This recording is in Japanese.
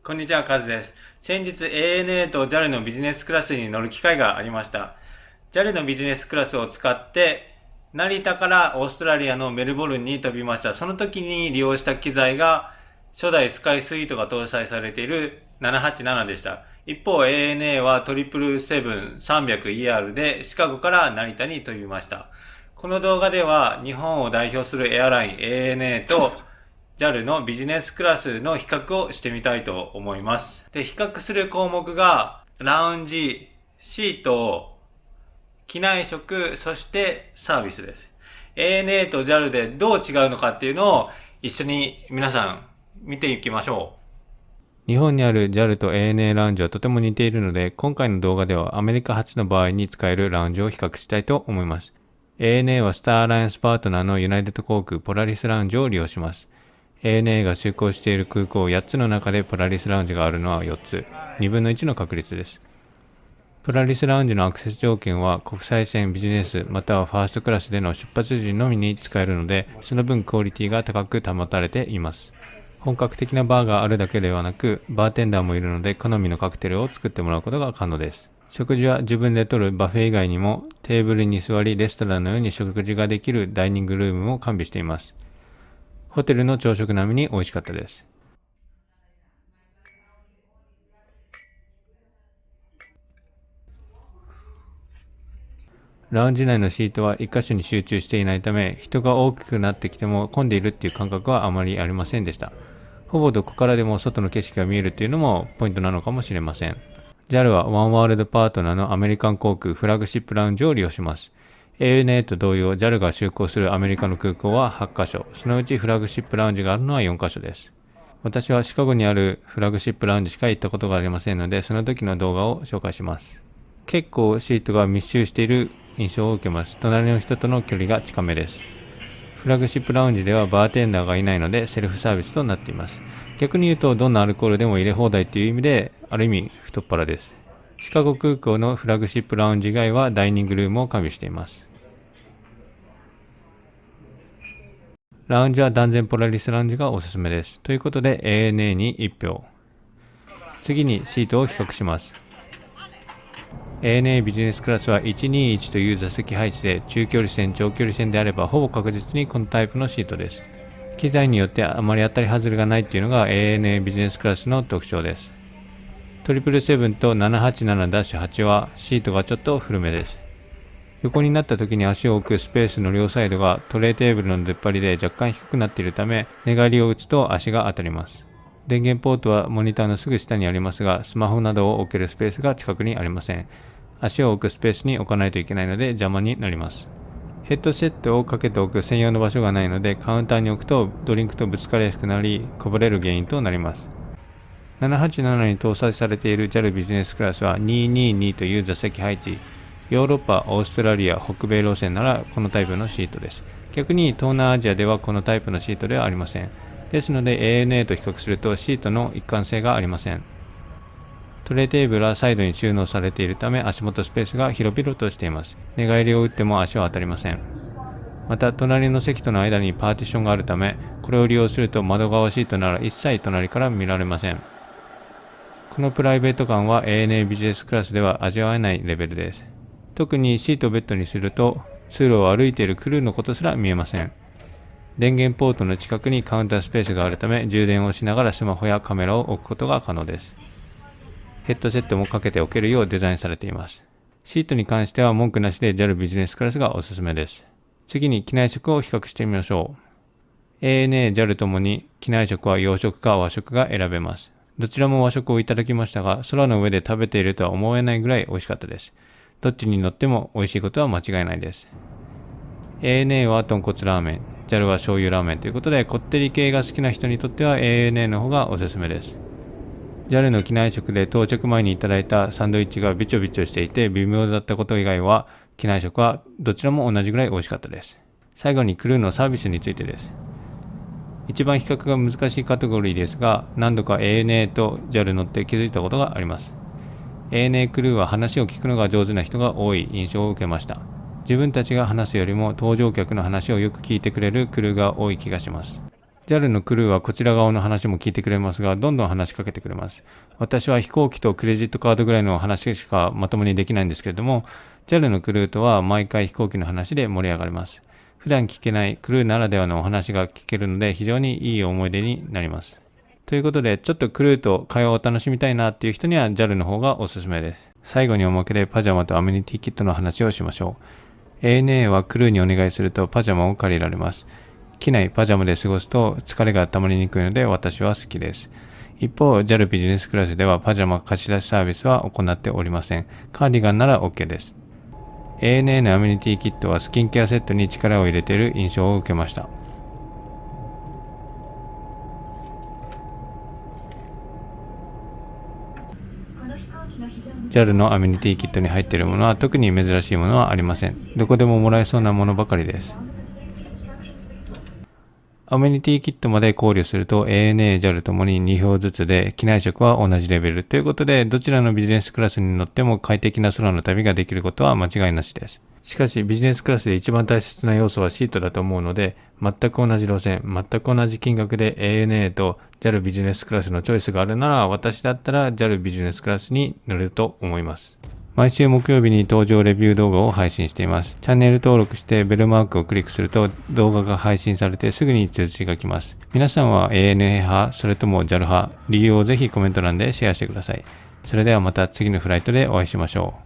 こんにちは、カズです。先日 ANA と JAL のビジネスクラスに乗る機会がありました。JAL のビジネスクラスを使って、成田からオーストラリアのメルボルンに飛びました。その時に利用した機材が、初代スカイスイートが搭載されている787でした。一方 ANA は 777-300ER でシカゴから成田に飛びました。この動画では日本を代表するエアライン ANA と JAL のビジネスクラスの比較をしてみたいと思います。で、比較する項目が、ラウンジ、シート、機内食、そしてサービスです。ANA と JAL でどう違うのかっていうのを一緒に皆さん見ていきましょう。日本にある JAL と ANA ラウンジはとても似ているので、今回の動画ではアメリカ発の場合に使えるラウンジを比較したいと思います。ANA はスターアライアンスパートナーのユナイテッド航空ポラリスラウンジを利用します。ANA が就航している空港8つの中でポラリスラウンジがあるのは4つ、2分の1の確率です。ポラリスラウンジのアクセス条件は国際線、ビジネスまたはファーストクラスでの出発時のみに使えるので、その分クオリティが高く保たれています。本格的なバーがあるだけではなく、バーテンダーもいるので好みのカクテルを作ってもらうことが可能です。食事は自分で取るバフェ以外にも、テーブルに座りレストランのように食事ができるダイニングルームも完備しています。ホテルの朝食並みに美味しかったです。ラウンジ内のシートは1箇所に集中していないため、人が大きくなってきても混んでいるっていう感覚はあまりありませんでした。ほぼどこからでも外の景色が見えるっていうのもポイントなのかもしれません。JAL はワンワールドパートナーのアメリカン航空フラッグシップラウンジを利用します。ANA と同様 JAL が就航するアメリカの空港は8カ所、そのうちフラッグシップラウンジがあるのは4カ所です。私はシカゴにあるフラッグシップラウンジしか行ったことがありませんので、その時の動画を紹介します。結構シートが密集している印象を受けます。隣の人との距離が近めです。フラッグシップラウンジではバーテンダーがいないのでセルフサービスとなっています。逆に言うとどんなアルコールでも入れ放題という意味である意味太っ腹です。シカゴ空港のフラッグシップラウンジ以外はダイニングルームを完備しています。ラウンジは断然ポラリスラウンジがおすすめです。ということで ANA に1票。次にシートを比較します。ANA ビジネスクラスは121という座席配置で、中距離線、長距離線であればほぼ確実にこのタイプのシートです。機材によってあまり当たり外れがないっていうのが ANA ビジネスクラスの特徴です。777と 787-8 はシートがちょっと古めです。横になった時に足を置くスペースの両サイドがトレーテーブルの出っ張りで若干低くなっているため、寝返りを打つと足が当たります。電源ポートはモニターのすぐ下にありますが、スマホなどを置けるスペースが近くにありません。足を置くスペースに置かないといけないので邪魔になります。ヘッドセットをかけておく専用の場所がないので、カウンターに置くとドリンクとぶつかりやすくなり、こぼれる原因となります。787に搭載されている JAL ビジネスクラスは222という座席配置。ヨーロッパ、オーストラリア、北米路線ならこのタイプのシートです。逆に東南アジアではこのタイプのシートではありません。ですので ANA と比較するとシートの一貫性がありません。トレーテーブルはサイドに収納されているため足元スペースが広々としています。寝返りを打っても足は当たりません。また隣の席との間にパーティションがあるため、これを利用すると窓側シートなら一切隣から見られません。このプライベート感は ANA ビジネスクラスでは味わえないレベルです。特にシートをベッドにすると通路を歩いているクルーのことすら見えません。電源ポートの近くにカウンタースペースがあるため、充電をしながらスマホやカメラを置くことが可能です。ヘッドセットもかけておけるようデザインされています。シートに関しては文句なしで JAL ビジネスクラスがおすすめです。次に機内食を比較してみましょう。ANA、JAL ともに機内食は洋食か和食が選べます。どちらも和食をいただきましたが、空の上で食べているとは思えないぐらい美味しかったです。どっちに乗っても美味しいことは間違いないです。ANA は豚骨ラーメン、JAL は醤油ラーメンということで、こってり系が好きな人にとっては ANA の方がおすすめです。JAL の機内食で到着前にいただいたサンドイッチがビチョビチョしていて微妙だったこと以外は、機内食はどちらも同じぐらい美味しかったです。最後にクルーのサービスについてです。一番比較が難しいカテゴリーですが、何度か ANA と JAL 乗って気づいたことがあります。ANA クルーは話を聞くのが上手な人が多い印象を受けました。自分たちが話すよりも搭乗客の話をよく聞いてくれるクルーが多い気がします。JAL のクルーはこちら側の話も聞いてくれますが、どんどん話しかけてくれます。私は飛行機とクレジットカードぐらいの話しかまともにできないんですけれども、JAL のクルーとは毎回飛行機の話で盛り上がります。普段聞けないクルーならではのお話が聞けるので、非常にいい思い出になります。ということで、ちょっとクルーと会話を楽しみたいなっていう人には JAL の方がおすすめです。最後におまけでパジャマとアメニティキットの話をしましょう。ANA はクルーにお願いするとパジャマを借りられます。機内パジャマで過ごすと疲れが溜まりにくいので私は好きです。一方、JAL ビジネスクラスではパジャマ貸し出しサービスは行っておりません。カーディガンなら OK です。ANA のアメニティキットはスキンケアセットに力を入れている印象を受けました。JAL のアメニティキットに入っているものは特に珍しいものはありません。どこでももらえそうなものばかりです。アメニティキットまで考慮すると ANA、JAL ともに2票ずつで機内食は同じレベルということで、どちらのビジネスクラスに乗っても快適な空の旅ができることは間違いなしです。しかしビジネスクラスで一番大切な要素はシートだと思うので、全く同じ路線、全く同じ金額で ANA と JAL ビジネスクラスのチョイスがあるなら、私だったら JAL ビジネスクラスに乗ると思います。毎週木曜日に登場レビュー動画を配信しています。チャンネル登録してベルマークをクリックすると動画が配信されてすぐに通知が来ます。皆さんは ANA 派、それとも JAL 派、理由をぜひコメント欄でシェアしてください。それではまた次のフライトでお会いしましょう。